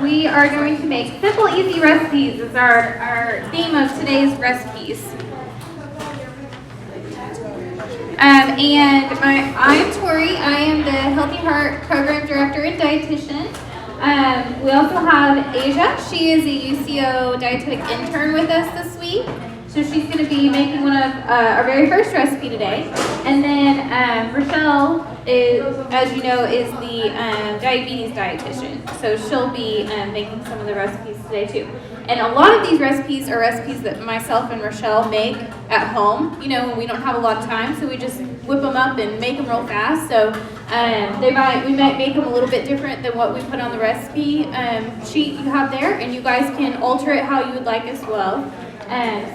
we are going to make simple, easy recipes. Is our theme of today's recipes. I'm Tori. I am the Healthy Heart Program Director and Dietitian. We also have Asia. She is a UCO dietetic intern with us this week. So she's going to be making one of our very first recipe today. And then Rochelle, as you know, is the diabetes dietitian. So she'll be making some of the recipes today too. And a lot of these recipes are recipes that myself and Rochelle make at home, you know, when we don't have a lot of time. So we just whip them up and make them real fast. So we might make them a little bit different than what we put on the recipe sheet you have there. And you guys can alter it how you would like as well. And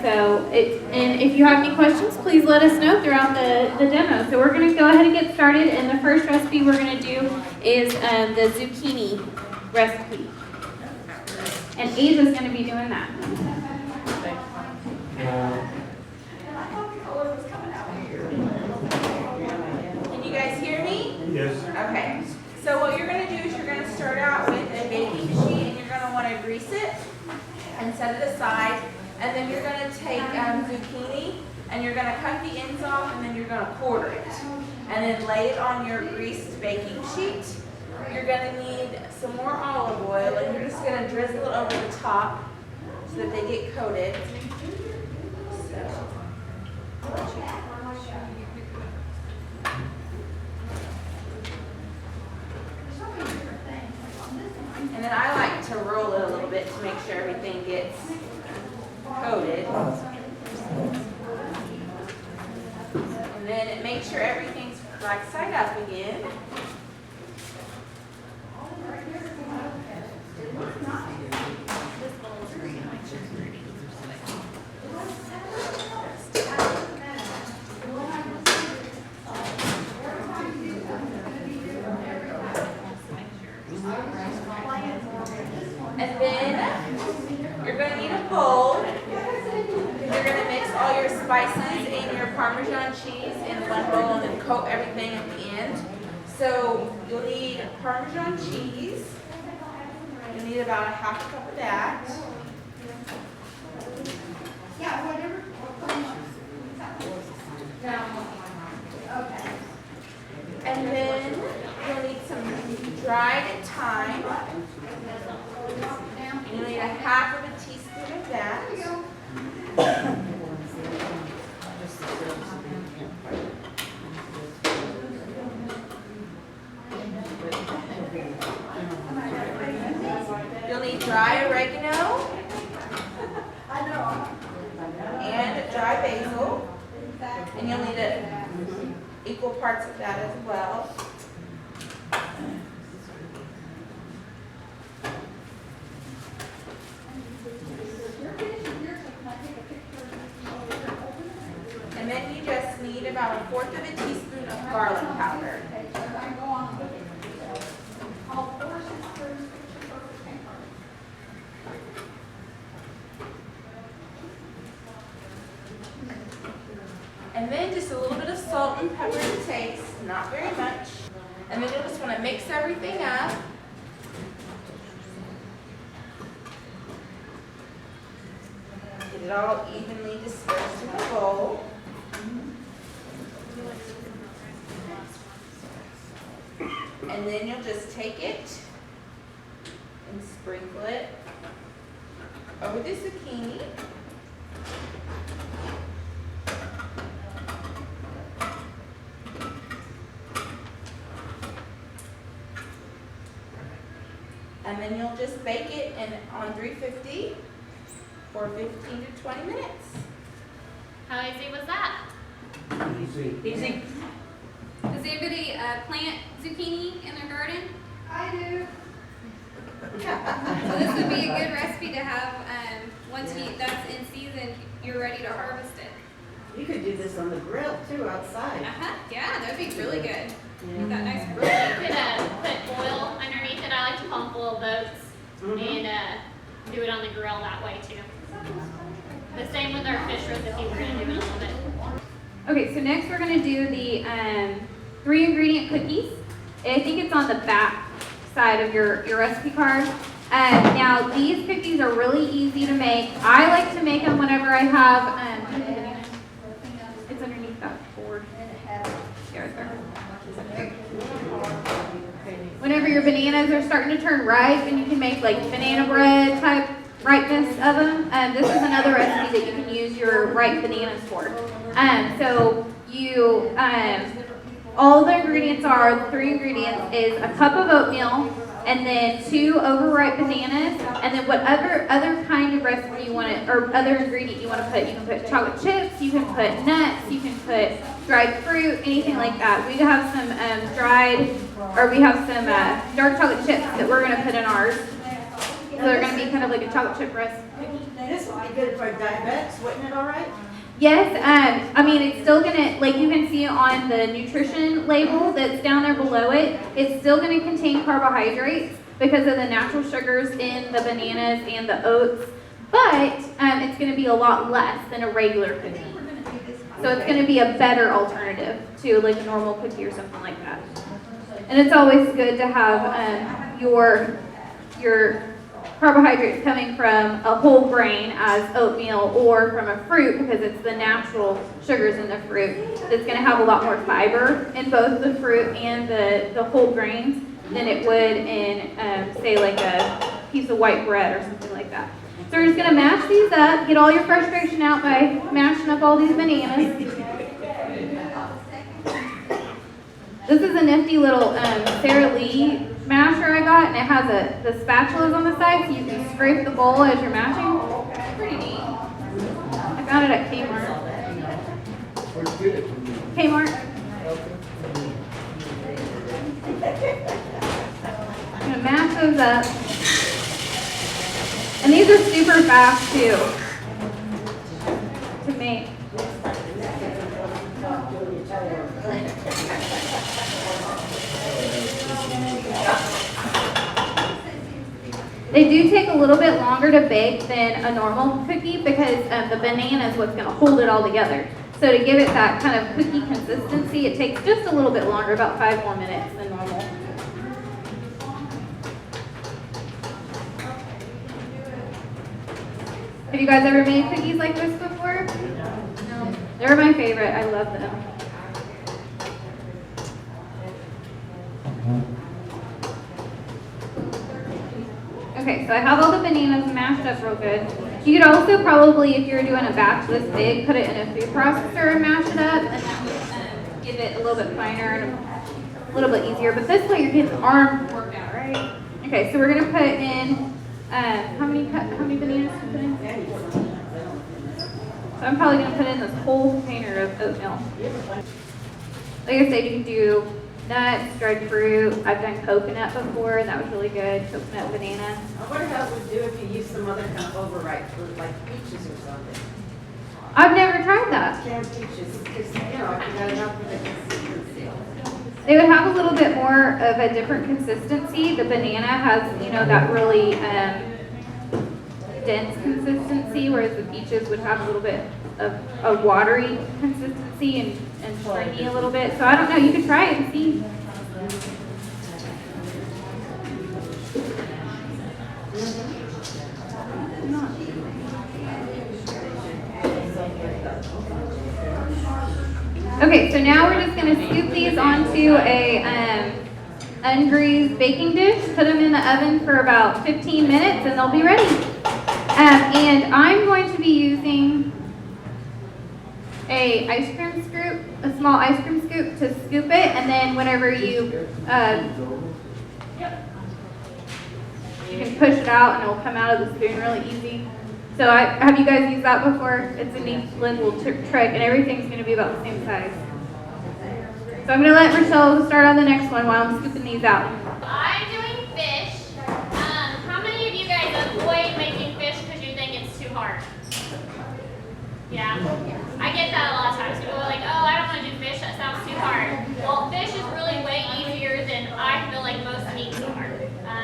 if you have any questions, please let us know throughout the demo. So we're going to go ahead and get started. And the first recipe we're going to do is the zucchini recipe. And Asia's going to be doing that. Can you guys hear me? Yes. Okay. So what you're going to do is you're going to start out with a baking sheet, and you're going to want to grease it and set it aside. And then you're going to take zucchini, and you're going to cut the ends off, and then you're going to quarter it. And then lay it on your greased baking sheet. You're going to need some more olive oil, and you're just going to drizzle it over the top so that they get coated. And then I like to roll it a little bit to make sure everything gets coated. And then make sure everything's right side up again. And then you're going to need a bowl. You're going to mix all your spices and your Parmesan cheese in one bowl and then coat everything at the end. So you'll need Parmesan cheese. You'll need about a half a cup of that. Yeah, whatever. Okay. And then you'll need some dried thyme. And you'll need a half of a teaspoon of that. You'll need dry oregano and dry basil, and you'll need equal parts of that as well. And then you just need about a fourth of a teaspoon of garlic powder. And then just a little bit of salt and pepper to taste, not very much. And then you'll just want to mix everything up. Get it all evenly dispersed in the bowl. And then you'll just take it and sprinkle it over the zucchini. And then you'll just bake it on 350 for 15 to 20 minutes. How easy was that? Easy. Does anybody plant zucchini in their garden? I do. So this would be a good recipe to have once that's in season, you're ready to harvest it. You could do this on the grill too, outside. Yeah, that would be really good. Get that nice You grill. could put oil underneath it. I like to pump little boats and do it on the grill that way too. The same with our fish roast if you were going to do it a little bit. Okay, so next we're going to do the 3 ingredient cookies. I think it's on the back side of your recipe card. Now these cookies are really easy to make. I like to make them whenever I have, it's underneath that board. Here, it's there. Whenever your bananas are starting to turn ripe and you can make like banana bread type ripeness of them, this is another recipe that you can use your ripe bananas for. So you, all the ingredients are, the 3 ingredients is a cup of oatmeal, and then 2 overripe bananas, and then whatever other kind of recipe you want to, or other ingredient you want to put. You can put chocolate chips, you can put nuts, you can put dried fruit, anything like that. We have some we have some dark chocolate chips that we're going to put in ours. So they're going to be kind of like a chocolate chip recipe. This would be good for diabetics, wouldn't it, all right? Yes, I mean, it's still gonna, like you can see on the nutrition label that's down there below it, it's still gonna contain carbohydrates because of the natural sugars in the bananas and the oats, but it's gonna be a lot less than a regular cookie. So it's gonna be a better alternative to like a normal cookie or something like that. And it's always good to have your carbohydrates coming from a whole grain as oatmeal or from a fruit, because it's the natural sugars in the fruit that's going to have a lot more fiber in both the fruit and the whole grains than it would in, say, like a piece of white bread or something like that. So we're just going to mash these up, get all your frustration out by mashing up all these bananas. This is a nifty little Sara Lee masher I got, and it has the spatulas on the side, so you can scrape the bowl as you're mashing. It's pretty neat. I found it at Kmart. Kmart. I'm gonna mash those up, and these are super fast too to make. They do take a little bit longer to bake than a normal cookie because the banana is what's going to hold it all together. So to give it that kind of cookie consistency, it takes just a little bit longer, about 5 more minutes than normal. Have you guys ever made cookies like this before? No. They're my favorite. I love them. Okay, so I have all the bananas mashed up real good. You could also probably, if you're doing a batch this big, put it in a food processor and mash it up, and that would give it a little bit finer and a little bit easier. But this way you're getting the arm worked out, right? Okay, so we're gonna put in, how many bananas to put in? So I'm probably gonna put in this whole container of oatmeal. Like I said, you can do nuts, dried fruit. I've done coconut before, and that was really good. Coconut banana. I wonder how it would do if you use some other kind of overripe fruit, like peaches or something. I've never tried that. Canned peaches, because, you know, if you got enough of the consistency. They would have a little bit more of a different consistency. The banana has, you know, that really dense consistency, whereas the peaches would have a little bit of a watery consistency and stringy a little bit. So I don't know, you could try it and see. Okay, so now we're just going to scoop these onto a ungreased baking dish, put them in the oven for about 15 minutes, and they'll be ready. And I'm going to be using a ice cream scoop, a small ice cream scoop to scoop it, and then whenever you can push it out and it'll come out of the spoon really easy. So have you guys used that before? It's a neat little trick, and everything's going to be about the same size. So I'm going to let Rochelle start on the next one while I'm scooping these out. I'm doing fish. How many of you guys avoid making fish because you think it's too hard? Yeah? I get that a lot of times. People are like, oh, I don't want to do fish. That sounds too hard. Well, fish is really way easier than I feel like most meats are.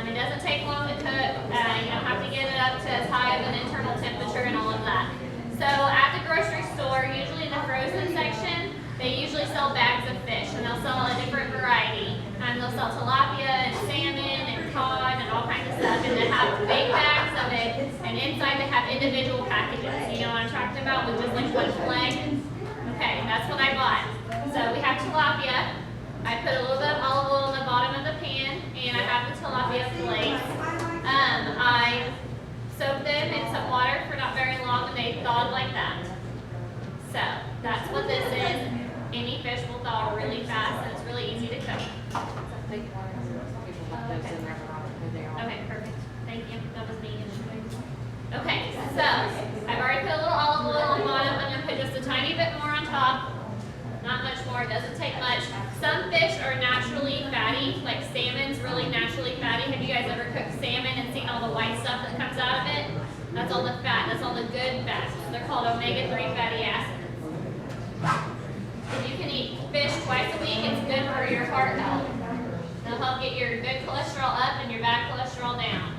It doesn't take long to cook. You don't have to get it up to as high of an internal temperature and all of that. So at the grocery store, usually in the frozen section, they usually sell bags of fish, and they'll sell a different variety. They'll sell tilapia and salmon and cod and all kinds of stuff, and they have inside they have individual packages. You know what I'm talking about with just like one flag? Okay, that's what I bought. So we have tilapia. I put a little bit of olive oil in the bottom of the pan, and I have the tilapia fillets. I soaked them in some water for not very long, and they thawed like that. So that's what this is. Any fish will thaw really fast, and it's really easy to cook. Okay, perfect. Thank you. That was me. Okay, so I've already put a little olive oil on the bottom. I'm going to put just a tiny bit more on top. Not much more. It doesn't take much. Some fish are naturally fatty, like salmon's really naturally fatty. Have you guys ever cooked salmon and seen all the white stuff that comes out of it? That's all the fat. That's all the good fats. They're called omega-3 fatty acids. If you can eat fish twice a week, it's good for your heart health. It'll help get your good cholesterol up and your bad cholesterol down.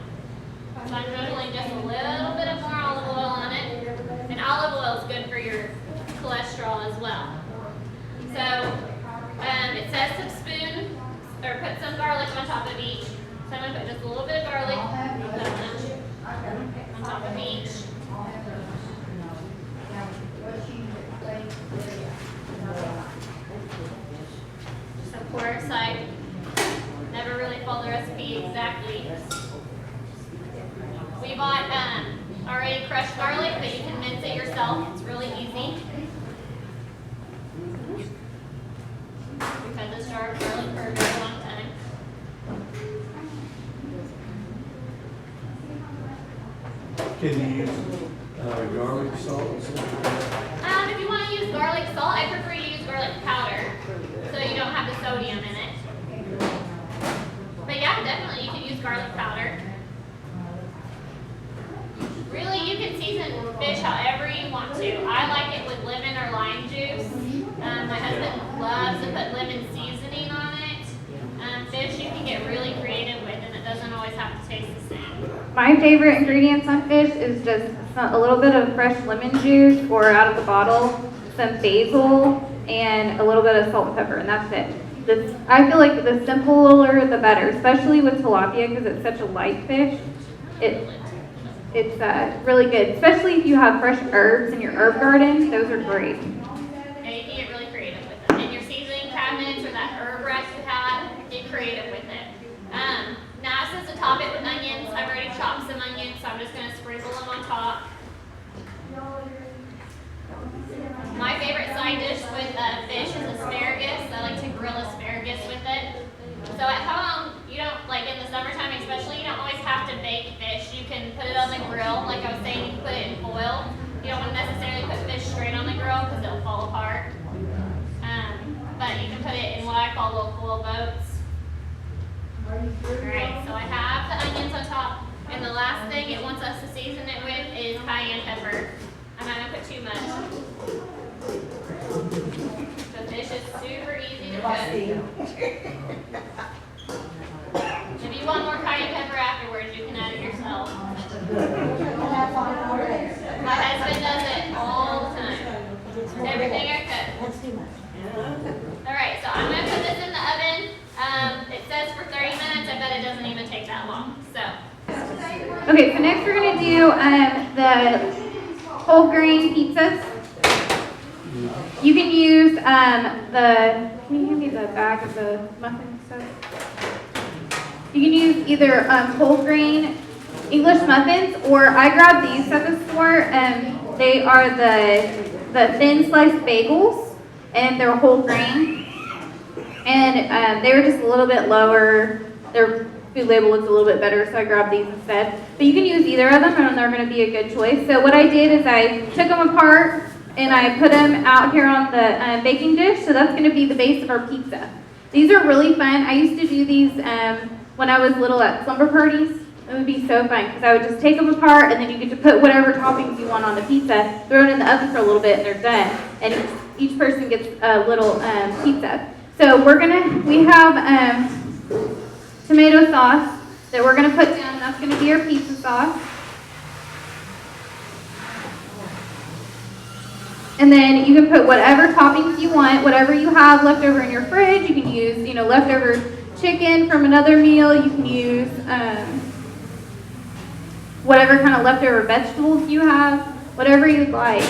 So I'm drizzling just a little bit of more olive oil on it. And olive oil is good for your cholesterol as well. So it says to spoon or put some garlic on top of each. So I'm going to put just a little bit of garlic on top of each. So pour aside. Never really follow the recipe exactly. We bought already crushed garlic, but you can mince it yourself. It's really easy. We've had this jar of garlic for a very long time. Can you use garlic salt? If you want to use garlic salt, I prefer you use garlic powder, so you don't have the sodium in it. But yeah, definitely you can use garlic powder. Really, you can season fish however you want to. I like it with lemon or lime juice. My husband loves to put lemon seasoning on it. Fish you can get really creative with, and it doesn't always have to taste the same. My favorite ingredients on fish is just a little bit of fresh lemon juice or out of the bottle, some basil, and a little bit of salt and pepper, and that's it. I feel like the simpler the better, especially with tilapia because it's such a light fish. It's really good, especially if you have fresh herbs in your herb garden. Those are great. And you can get really creative with them. In your seasoning cabinets or that herb rack you have, get creative with it. Now it says to top it with onions. I've already chopped some onions, so I'm just going to sprinkle them on top. My favorite side dish with fish is asparagus. I like to grill asparagus with it. So at home, you don't, like in the summertime especially, you don't always have to bake fish. You can put it on the grill. Like I was saying, you can put it in foil. You don't want to necessarily put fish straight on the grill because it'll fall apart. But you can put it in what I call little foil boats. Alright, so I have the onions on top. And the last thing it wants us to season it with is cayenne pepper. I'm not going to put too much. The fish is super easy to cook. If you want more cayenne pepper afterwards, you can add it yourself. My husband does it all the time. Everything I cook. Alright, so I'm going to put this in the oven. It says for 30 minutes. I bet it doesn't even take that long. So. Okay, so next we're going to do the whole grain pizzas. You can use can you hand me the bag of the muffin stuff? You can use either whole grain English muffins, or I grabbed these at the store. They are the thin sliced bagels, and they're whole grain. And they were just a little bit lower. Their food label looks a little bit better, so I grabbed these instead. But you can use either of them, and they're going to be a good choice. So what I did is I took them apart, and I put them out here on the baking dish. So that's going to be the base of our pizza. These are really fun. I used to do these when I was little at slumber parties. It would be so fun because I would just take them apart, and then you get to put whatever toppings you want on the pizza, throw it in the oven for a little bit, and they're done. And each person gets a little pizza. So we have tomato sauce that we're going to put down. That's going to be our pizza sauce. And then you can put whatever toppings you want, whatever you have left over in your fridge. You can use, leftover chicken from another meal. You can use whatever kind of leftover vegetables you have, whatever you'd like.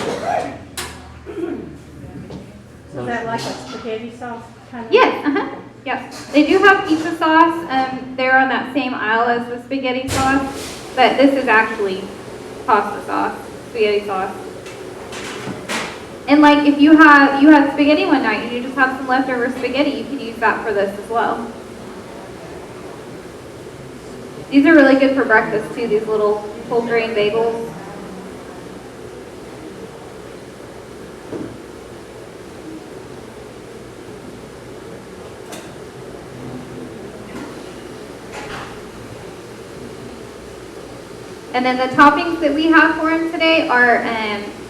So is that like a spaghetti sauce kind of? Yes, yes. They do have pizza sauce. They're on that same aisle as the spaghetti sauce, but this is actually pasta sauce, spaghetti sauce. And like if you had spaghetti one night and you just have some leftover spaghetti, you could use that for this as well. These are really good for breakfast too, these little whole grain bagels. And then the toppings that we have for them today are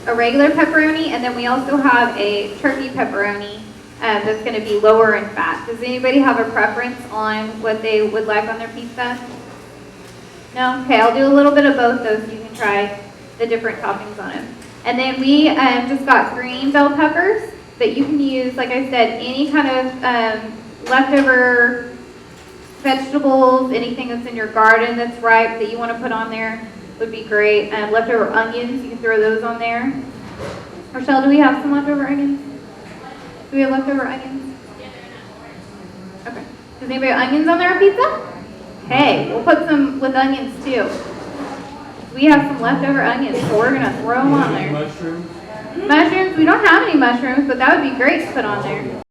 a regular pepperoni, and then we also have a turkey pepperoni that's going to be lower in fat. Does anybody have a preference on what they would like on their pizza? No? Okay, I'll do a little bit of both those so you can try the different toppings on them. And then we just got green bell peppers, but you can use, like I said, any kind of leftover vegetables, anything that's in your garden that's ripe that you want to put on there would be great. Leftover onions, you can throw those on there. Rochelle, do we have some leftover onions? Do we have leftover onions? Okay. Does anybody have onions on their pizza? Okay, we'll put some with onions too. We have some leftover onions, so we're going to throw them on there. Mushrooms? Mushrooms, we don't have any mushrooms, but that would be great to put on there.